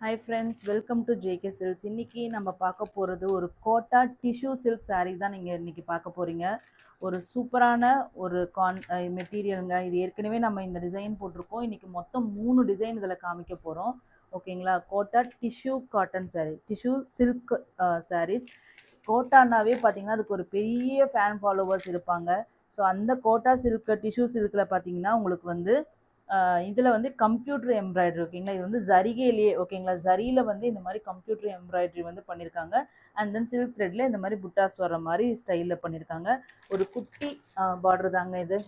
Hi friends, welcome to JK Silks. இன்னைக்கு நம்ம பார்க்க போகிறது ஒரு கோட்டா டிஷ்யூ சில்க் saree தான் நீங்கள் இன்னைக்கு பார்க்க போகிறீங்க. ஒரு சூப்பரான ஒரு மெட்டீரியலுங்க. இது ஏற்கனவே நம்ம இந்த டிசைன் போட்டிருக்கோம். இன்னைக்கு மொத்தம் 3 டிசைன் இதில் காமிக்க போகிறோம். ஓகேங்களா? Kota tissue cotton saree, tissue silk sarees. கோட்டானாவே பார்த்தீங்கன்னா அதுக்கு ஒரு பெரிய ஃபேன் ஃபாலோவர்ஸ் இருப்பாங்க. ஸோ அந்த கோட்டா சில்க் டிஷ்யூ சில்கில் பார்த்தீங்கன்னா உங்களுக்கு வந்து இதில் வந்து கம்ப்யூட்டர் எம்ப்ராய்டரி ஓகேங்களா. இது வந்து ஜரிகையிலேயே ஓகேங்களா, ஜரியில் வந்து இந்த மாதிரி கம்ப்யூட்டர் எம்ப்ராய்டரி வந்து பண்ணியிருக்காங்க. அண்ட் தென் சில்க் த்ரெட்டில் இந்த மாதிரி புட்டாஸ் வர மாதிரி ஸ்டைலில் பண்ணியிருக்காங்க. ஒரு குட்டி பார்டர் தாங்க இது,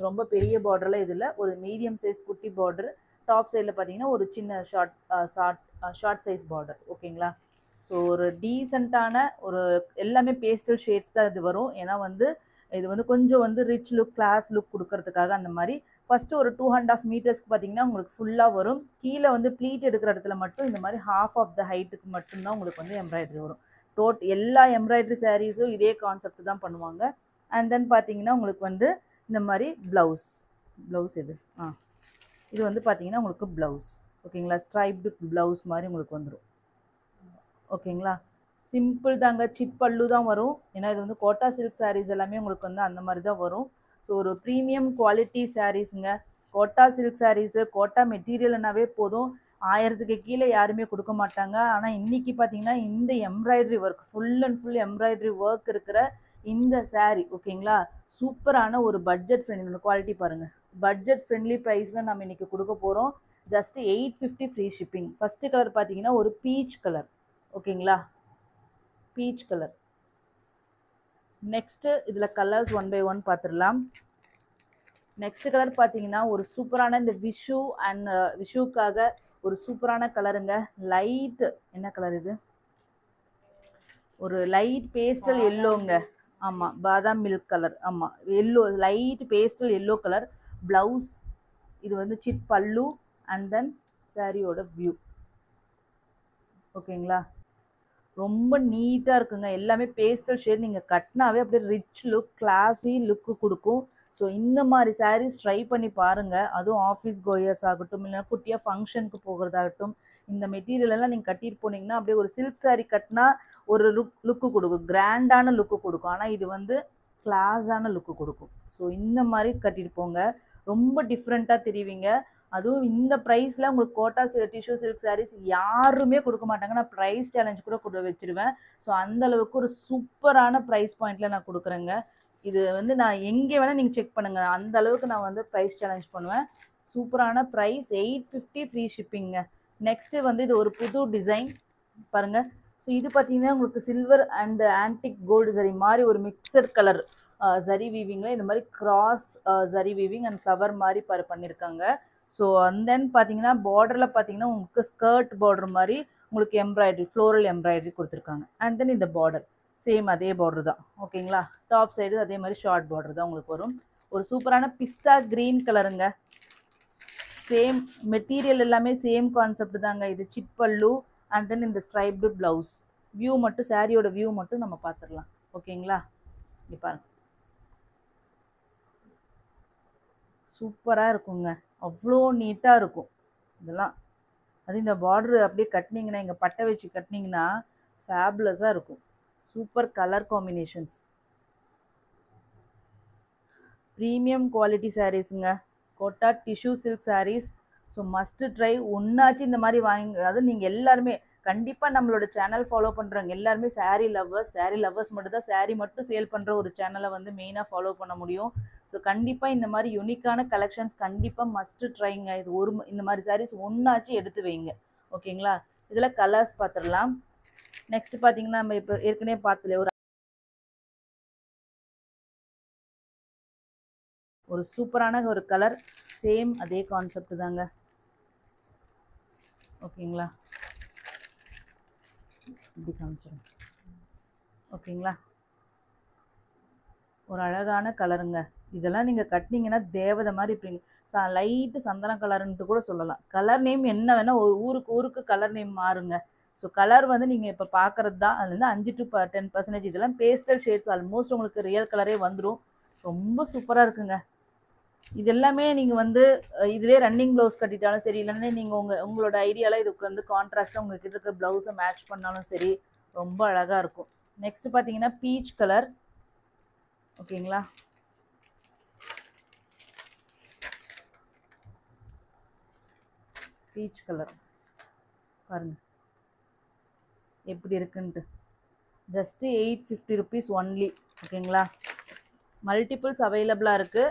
ரொம்ப பெரிய பார்டரில் இதில் ஒரு மீடியம் சைஸ் குட்டி பார்டர். டாப் சைடில் பார்த்தீங்கன்னா ஒரு சின்ன ஷார்ட் சைஸ் பார்டர் ஓகேங்களா. ஸோ ஒரு டீசெண்டான ஒரு எல்லாமே பேஸ்டல் ஷேட்ஸ் தான் இது வரும். ஏன்னா வந்து இது வந்து கொஞ்சம் வந்து ரிச் லுக் கிளாஸ் லுக் கொடுக்கறதுக்காக அந்த மாதிரி ஃபஸ்ட்டு ஒரு 2.5 மீட்டர்ஸ்க்கு பார்த்தீங்கன்னா உங்களுக்கு ஃபுல்லாக வரும். கீழே வந்து ப்ளீட் எடுக்கிற இடத்துல மட்டும் இந்த மாதிரி ஹாஃப் ஆஃப் த ஹைட்டுக்கு மட்டும்தான் உங்களுக்கு வந்து எம்ப்ராய்டரி வரும். எல்லா எம்ப்ராய்டரி சாரீஸும் இதே கான்செப்ட் தான் பண்ணுவாங்க. அண்ட் தென் பார்த்தீங்கன்னா உங்களுக்கு வந்து இந்த மாதிரி ப்ளவுஸ் இது வந்து பார்த்தீங்கன்னா உங்களுக்கு ப்ளவுஸ் ஓகேங்களா, ஸ்ட்ரைப்டு ப்ளவுஸ் மாதிரி உங்களுக்கு வந்துடும் ஓகேங்களா. சிம்பிள் தாங்க, சிட் பல்லு தான் வரும். ஏன்னா இது வந்து கோட்டா சில்க் சாரீஸ் எல்லாமே உங்களுக்கு வந்து அந்த மாதிரி தான் வரும். ஸோ ஒரு ப்ரீமியம் குவாலிட்டி சாரீஸுங்க. கோட்டா சில்க் சாரீஸு, கோட்டா மெட்டீரியல்னாவே போதும், 1000க்கு கீழே யாருமே கொடுக்க மாட்டாங்க. ஆனால் இன்றைக்கி பார்த்தீங்கன்னா இந்த embroidery work full and full embroidery work இருக்கிற இந்த சாரீ ஓகேங்களா, சூப்பரான ஒரு பட்ஜெட் ஃப்ரெண்ட்லி குவாலிட்டி பாருங்கள். பட்ஜெட் ஃப்ரெண்ட்லி ப்ரைஸில் நம்ம இன்றைக்கி கொடுக்க போகிறோம். Just 850 free shipping. First colour பார்த்தீங்கன்னா ஒரு பீச் கலர் ஓகேங்களா, பீச் கலர். நெக்ஸ்ட்டு இதில் கலர்ஸ் 1 by 1 பார்த்துடலாம். நெக்ஸ்ட் கலர் பார்த்தீங்கன்னா ஒரு சூப்பரான இந்த விஷுக்காக ஒரு சூப்பரான கலருங்க. லைட் என்ன கலர் இது, ஒரு லைட் பேஸ்டல் எல்லோங்க. ஆமாம், பாதாம் மில்க் கலர். ஆமாம், yellow, light pastel yellow colour. Blouse இது வந்து சிட் பல்லு அண்ட் தென் சாரியோட வியூ ஓகேங்களா. ரொம்ப நீட்டாக இருக்குங்க. எல்லாமே பேஸ்டல் ஷேட். நீங்கள் கட்டினாவே அப்படியே ரிச் லுக் கிளாஸி லுக்கு கொடுக்கும். ஸோ இந்த மாதிரி சாரீஸ் ட்ரை பண்ணி பாருங்கள். அதுவும் ஆஃபீஸ் கோயர்ஸ் ஆகட்டும், இல்லை குட்டியாக ஃபங்க்ஷனுக்கு போகிறதாகட்டும், இந்த மெட்டீரியலெல்லாம் நீங்கள் கட்டிட்டு போனீங்கன்னா அப்படியே ஒரு சில்க் சாரீ கட்டினா ஒரு லுக்கு கொடுக்கும், கிராண்டான லுக்கு கொடுக்கும். ஆனால் இது வந்து கிளாஸான லுக்கு கொடுக்கும். ஸோ இந்த மாதிரி கட்டிட்டு போங்க, ரொம்ப டிஃப்ரெண்ட்டாக தெரிவிங்க. அதுவும் இந்த ப்ரைஸில் உங்களுக்கு கோட்டா டிஷ்யூ சில்க் சாரீஸ் யாருமே கொடுக்க மாட்டாங்க. நான் ப்ரைஸ் சேலஞ்ச் கூட வச்சுருவேன். ஸோ அந்தளவுக்கு ஒரு சூப்பரான ப்ரைஸ் பாயிண்டில் நான் கொடுக்குறேங்க. இது வந்து நான் எங்கே வேணால் நீங்கள் செக் பண்ணுங்கள், அந்த அளவுக்கு நான் வந்து ப்ரைஸ் சேலஞ்ச் பண்ணுவேன். சூப்பரான ப்ரைஸ், 850 ஃப்ரீ ஷிப்பிங்க. நெக்ஸ்ட்டு வந்து இது ஒரு புது டிசைன் பாருங்கள். ஸோ இது பார்த்தீங்கன்னா உங்களுக்கு சில்வர் அண்ட் ஆன்டிக் கோல்டு சரி மாதிரி ஒரு மிக்சட் கலர் சரி வீவிங்கில் இந்த மாதிரி கிராஸ் சரி வீவிங் அண்ட் ஃப்ளவர் மாதிரி பண்ணியிருக்காங்க. ஸோ அண்ட் தென் பார்த்தீங்கன்னா பார்டரில் பார்த்தீங்கன்னா உங்களுக்கு ஸ்கர்ட் பார்டர் மாதிரி உங்களுக்கு எம்ப்ராய்டரி, ஃப்ளோரல் எம்ப்ராய்டரி கொடுத்துருக்காங்க. அண்ட் தென் இந்த பார்டர் சேம் அதே பார்டர் தான் ஓகேங்களா. டாப் சைடு அதே மாதிரி ஷார்ட் பார்டர் தான் உங்களுக்கு வரும். ஒரு சூப்பரான பிஸ்தா க்ரீன் கலருங்க. சேம் மெட்டீரியல் எல்லாமே சேம் கான்செப்ட் தாங்க. இது சிட் பல்லு அண்ட் தென் இந்த ஸ்ட்ரைப்டு ப்ளவுஸ். வியூ மட்டும், சாரியோட வியூ மட்டும் நம்ம பார்த்துடலாம் ஓகேங்களா. இப்போ பாருங்க, சூப்பராக இருக்குங்க, அவ்வளோ நீட்டாக இருக்கும் இதெல்லாம். அது இந்த பார்டரு அப்படியே கட்டினீங்கன்னா, இங்கே பட்டை வச்சு கட்டினீங்கன்னா ஃபேபுலஸாக இருக்கும். Super colour combinations, premium quality சாரீஸுங்க, Kota tissue silk saris. So must try. ஒன்றாச்சு இந்த மாதிரி வாங்கி, அதுவும் நீங்கள் எல்லாருமே கண்டிப்பாக நம்மளோட சேனல் ஃபாலோ பண்ணுறவங்க எல்லாருமே சாரீ லவ்வர்ஸ் மட்டும் தான் சாரீ மட்டும் சேல் பண்ணுற ஒரு சேனலை வந்து மெயினாக ஃபாலோ பண்ண முடியும். ஸோ கண்டிப்பாக இந்த மாதிரி யூனிக்கான கலெக்ஷன்ஸ் கண்டிப்பாக மஸ்ட்டு ட்ரைங்க. இது இந்த மாதிரி சாரீஸ் ஒன்றாச்சு எடுத்து வைங்க ஓகேங்களா. இதில் கலர்ஸ் பார்த்துடலாம். நெக்ஸ்ட் பார்த்தீங்கன்னா நம்ம இப்போ ஏற்கனவே பார்த்துல ஒரு சூப்பரான ஒரு கலர், சேம் அதே கான்செப்ட் தாங்க ஓகேங்களா. இப்படி காமிச்சிடும் ஓகேங்களா. ஒரு அழகான கலருங்க. இதெல்லாம் நீங்கள் கட்டினீங்கன்னா தேவதை மாதிரி இருப்பீங்க. லைட்டு சந்தன கலருன்ட்டு கூட சொல்லலாம். கலர் நேம் என்ன வேணால் ஒரு ஊருக்கு கலர் நேம் மாறுங்க. ஸோ கலர் வந்து நீங்கள் இப்போ பார்க்குறது தான், அதுலேருந்து 5 to 10% இதெல்லாம் பேஸ்டல் ஷேட்ஸ். ஆல்மோஸ்ட் உங்களுக்கு ரியல் கலரே வந்துடும். ரொம்ப சூப்பராக இருக்குங்க. இது எல்லாமே நீங்க வந்து இதுலயே ரன்னிங் ப்ளவுஸ் கட்டிட்டாலும் சரி, இல்லைன்னா நீங்க உங்களோட ஐடியால இதுக்கு வந்து கான்ட்ராஸ்டா உங்ககிட்ட இருக்கிற ப்ளவுஸை மேட்ச் பண்ணாலும் சரி, ரொம்ப அழகா இருக்கும். நெக்ஸ்ட் பாத்தீங்கன்னா பீச் கலர். ஓகேங்களா? பீச் கலர் பாருங்க எப்படி இருக்குன்ட்டு. Just 850 rupees only. ஓகேங்களா? மல்டிபிள்ஸ் அவைலபிளா இருக்கு.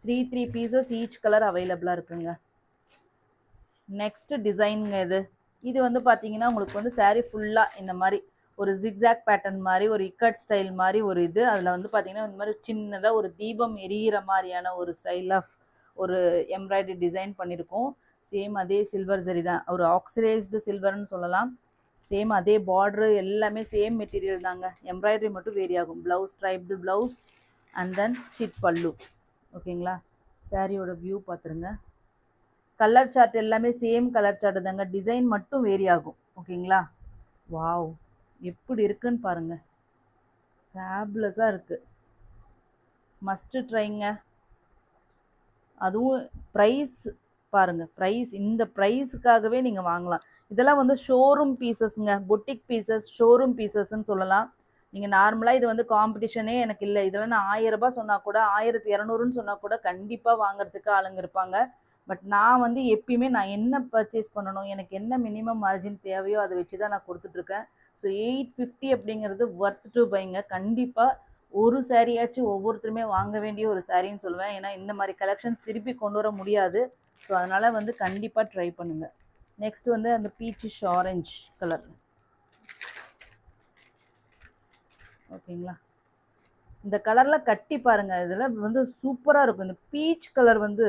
3 pieces ஈச் கலர் அவைலபிளா இருக்குங்க. நெக்ஸ்ட் டிசைனுங்க இது வந்து பாத்தீங்கன்னா உங்களுக்கு வந்து saree ஃபுல்லா இந்த மாதிரி ஒரு ஜிக்ஸாக் பேட்டர்ன் மாதிரி ஒரு இக்கட் ஸ்டைல் மாதிரி ஒரு இது. அதில் வந்து பார்த்தீங்கன்னா இந்த மாதிரி சின்னதாக ஒரு தீபம் எரியிற மாதிரியான ஒரு ஸ்டைல் ஆஃப் ஒரு எம்ப்ராய்டரி டிசைன் பண்ணியிருக்கோம். சேம் அதே சில்வர் சரி தான், ஒரு ஆக்சிடைஸ்டு சில்வர்னு சொல்லலாம். சேம் அதே பார்டரு எல்லாமே சேம் மெட்டீரியல் தாங்க. எம்ப்ராய்டரி மட்டும் வேரி ஆகும். Blouse striped blouse and then shit பல்லு. ஓகேங்களா? சாரியோட வியூ பார்த்துருங்க. கலர் சார்ட் எல்லாமே சேம் கலர் சார்ட் தாங்க, டிசைன் மட்டும் வேரி ஆகும். ஓகேங்களா? வாவ், எப்படி இருக்குன்னு பாருங்க. ஃபேபுலஸாக இருக்கு. மஸ்ட் ட்ரைங்க. அதுவும் ப்ரைஸ் பாருங்க. ப்ரைஸ் இந்த ப்ரைஸுக்காகவே நீங்கள் வாங்கலாம். இதெல்லாம் வந்து ஷோரூம் பீசஸ்ங்க, பொட்டிக் பீசஸ், ஷோரூம் பீசஸ்ன்னு சொல்லலாம். நீங்கள் நார்மலாக இது வந்து காம்படிஷனே எனக்கு இல்லை, இதெல்லாம் நான் 1000 ரூபாய் சொன்னால் கூட 1200ன்னு சொன்னால் கூட கண்டிப்பாக வாங்குறதுக்கு ஆளுங்க இருப்பாங்க. பட் நான் வந்து எப்பயுமே நான் என்ன பர்ச்சேஸ் பண்ணணும், எனக்கு என்ன மினிமம் மார்ஜின் தேவையோ அதை வச்சு தான் நான் கொடுத்துட்ருக்கேன். ஸோ 850 அப்படிங்கிறது ஒர்த் டு பைங்க. கண்டிப்பாக ஒரு சாரியாச்சும் ஒவ்வொருத்தருமே வாங்க வேண்டிய ஒரு சாரின்னு சொல்லுவேன். ஏன்னா இந்த மாதிரி கலெக்ஷன்ஸ் திருப்பி கொண்டு வர முடியாது. ஸோ அதனால் வந்து கண்டிப்பாக ட்ரை பண்ணுங்கள். நெக்ஸ்ட் வந்து அந்த பீச்சிஷ் ஆரஞ்ச் கலர். ஓகேங்களா? இந்த கலரில் கட்டி பாருங்கள். இதில் வந்து சூப்பராக இருக்கும். இந்த பீச் கலர் வந்து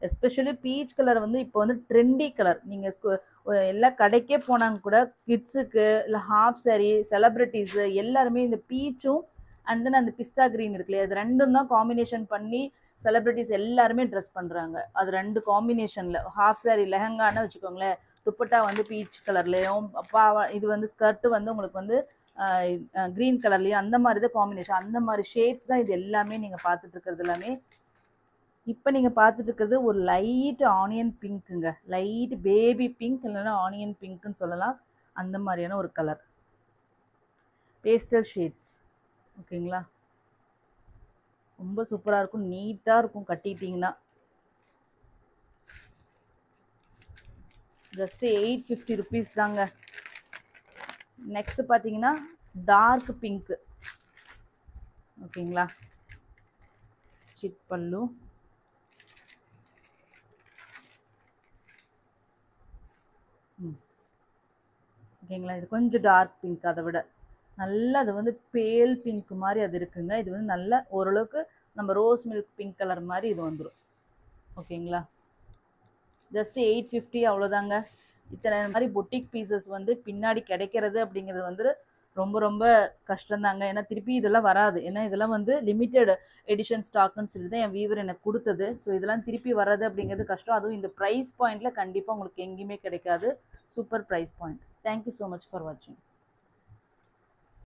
எஸ்பெஷலி பீச் கலர் வந்து இப்போ வந்து ட்ரெண்டி கலர். நீங்கள் எல்லா கடைக்கே போனாங்க கூட கிட்ஸுக்கு இல்லை ஹாஃப் சாரி செலிப்ரிட்டிஸு எல்லாருமே இந்த பீச்சும் அண்ட் தென் அந்த பிஸ்தா க்ரீன் இருக்கு இல்லையா, அது ரெண்டும் தான் காம்பினேஷன் பண்ணி செலிப்ரிட்டிஸ் எல்லாருமே ட்ரெஸ் பண்ணுறாங்க. அது ரெண்டு காம்பினேஷனில் ஹாஃப் சாரி லெஹங்கான்னு வச்சுக்கோங்களேன், துப்பட்டா வந்து பீச் கலர்லேயும் இது வந்து ஸ்கர்ட்டு வந்து உங்களுக்கு வந்து க்ரீன் கலர்லேயும் அந்த மாதிரி தான் காம்பினேஷன். அந்த மாதிரி ஷேட்ஸ் தான் இது எல்லாமே நீங்கள் பார்த்துட்டு இருக்கிறது எல்லாமே. இப்போ நீங்கள் பார்த்துட்டு இருக்கிறது ஒரு லைட் ஆனியன் பிங்க்குங்க, லைட் பேபி பிங்க் இல்லைன்னா ஆனியன் பிங்க்குன்னு சொல்லலாம். அந்த மாதிரியான ஒரு கலர், பேஸ்டல் ஷேட்ஸ். ஓகேங்களா? ரொம்ப சூப்பராக இருக்கும், நீட்டாக இருக்கும் கட்டிட்டிங்கன்னா. ஜஸ்ட் 850 rupees தாங்க. நெக்ஸ்ட் பார்த்தீங்கன்னா டார்க் பிங்க்கு. ஓகேங்களா? சிட் பல்லு. ஓகேங்களா? இது கொஞ்சம் டார்க் பிங்க், அதை விட நல்லா அது வந்து பேல் பிங்க் மாதிரி அது இருக்குங்க. இது வந்து நல்ல ஓரளவுக்கு நம்ம ரோஸ் மில்க் பிங்க் கலர் மாதிரி இது வந்துடும். ஓகேங்களா? ஜஸ்ட் 850 அவ்வளோதாங்க. இத்தனை மாதிரி பொட்டிக் பீசஸ் வந்து பின்னாடி கிடைக்கிறது அப்படிங்கிறது வந்து ரொம்ப ரொம்ப கஷ்டம்தாங்க. ஏன்னா திருப்பி இதெல்லாம் வராது. ஏன்னா இதெல்லாம் வந்து லிமிட்டெட் எடிஷன் ஸ்டாக்குன்னு சொல்லி தான் என் வீவர் எனக்கு கொடுத்தது. ஸோ இதெல்லாம் திருப்பி வர்றது அப்படிங்கிறது கஷ்டம். அதுவும் இந்த ப்ரைஸ் பாயிண்டில் கண்டிப்பாக உங்களுக்கு எங்கேயுமே கிடைக்காது. Super price point. Thank you so much for வாட்சிங்.